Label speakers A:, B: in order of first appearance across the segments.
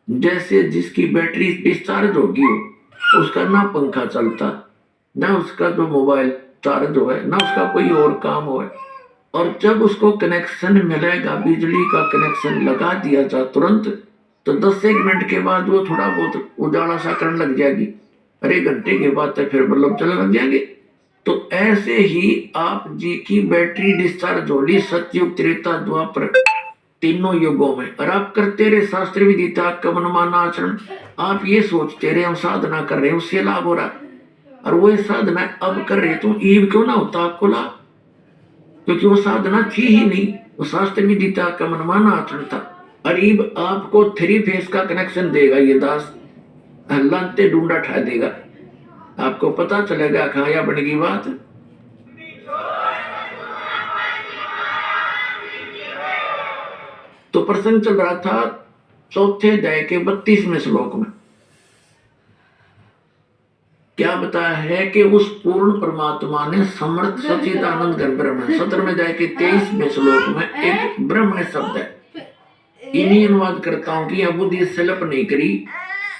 A: जैसे जिसकी battery discharge होगी हो, उसका ना पंखा चलता, ना उसका जो मोबाइल चार्ज हो है, ना उसका कोई और काम हो है। और जब उसको कनेक्शन मिलेगा, बिजली का कनेक्शन लगा दिया जा तुरंत, तो 10 एक मिनट के बाद वो थोड़ा बहुत उजाला सा करने लग जाएगी, और 1 घंटे के बाद तो फिर बल्ब चलने लग जाएंगे। तो ऐसे ही आप जी की बैटरी डिस्चार्ज होली सतयुग त्रेता द्वापर तीनों युगों में, और आप करते रहे शास्त्र विदिता कवन माना आचरण। आप ये सोचते रहे हम साधना कर रहे हैं उससे लाभ हो रहा, और वो साधना अब कर रहे तो ईव क्यों ना होता आपको लाभ, क्योंकि वो साधना थी ही नहीं, वो शास्त्र विदिता कवन माना आचरण था। और ईब आपको 3 फेस का कनेक्शन देगा ये दास, हल्लाते ढूंढा ठा देगा, आपको पता चलेगा खाया बनेगी बात। तो प्रसंग चल रहा था चौथे अध्याय के 32वें श्लोक में, क्या बताया है कि उस पूर्ण परमात्मा ने समर्थ सच्चिदानंद घन ब्रह्म, 17वें अध्याय के 23वें श्लोक में एक ब्रह्म शब्द है। इन्हीं अनुवाद करता हूं कि यह बुद्धि सेलप नहीं करी,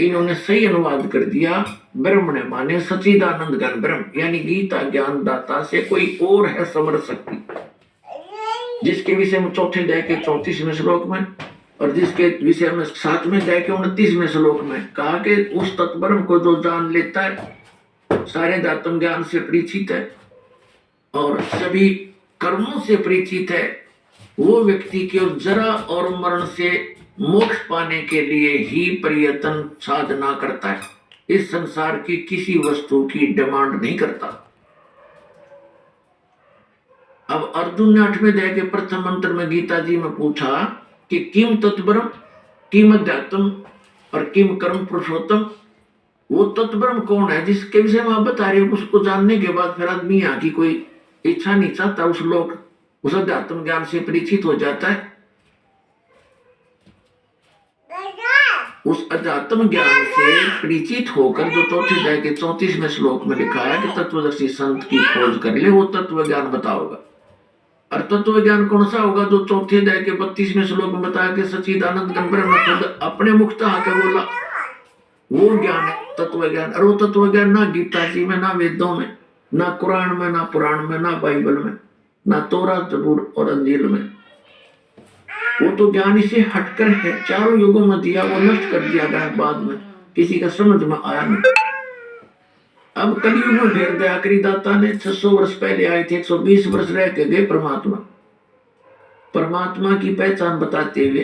A: इन्होंने सही अनुवाद कर दिया। ब्रह्म ने माने सच्चिदानंद घन ब्रह्म, यानी गीता ज्ञान दाता से कोई और है समर्थ शक्ति, जिसके विषय में चौथे अध्याय के 34वें श्लोक में और जिसके विषय में 7वें अध्याय के 29वें श्लोक में कहा कि उस तत्ब्रह्म को जो जान लेता है, सारे आत्म ज्ञान से परिचित है और सभी कर्मों से परिचित है, वो व्यक्ति केवल जरा और मरण से मोक्ष पाने के लिए ही प्रयत्न साधना करता है, इस संसार की किसी वस्तु की डिमांड नहीं करता। अब अर्जुन ने 8वें अध्याय के प्रथम मंत्र में गीता जी में पूछा कि किम तत्ब्रह्म, किम अध्यात्म और किम कर्म पुरुषोत्तम। वो तत्ब्रह्म कौन है जिसके विषय में आप बता रहे हो, उसको जानने के बाद फिर आदमी यहाँ की कोई इच्छा नहीं चाहता, उस लोग उस अध्यात्म ज्ञान से परिचित हो जाता है। उस अध्यात्म ज्ञान से परिचित होकर जो चौथे अध्याय के 34वें श्लोक में लिखा है कि तत्वदर्शी संत की खोज कर ले, वो तत्व ज्ञान बताओगा। और तत्व ज्ञान कौन सा होगा जो चौथे अध्याय के 32वें श्लोक में बताया कि सच्चिदानंद घन ब्रह्म खुद अपने मुक्त आके बोला, वो ज्ञान है तत्व ज्ञान। और वो तत्व ज्ञान ना गीता जी में, ना वेदों में, ना कुरान में, ना पुराण में, ना बाइबल में, ना तोरा जबूर और अंजील में। वो तो ज्ञान इसे हटकर है, चारों युगों में दिया, वो नष्ट कर दिया गया बाद में, किसी का समझ में आया नहीं। अब कलयुग में फिर दया करी दाता ने, 600 वर्ष पहले आए थे, 120 वर्ष रह के गए परमात्मा। परमात्मा की पहचान बताते हुए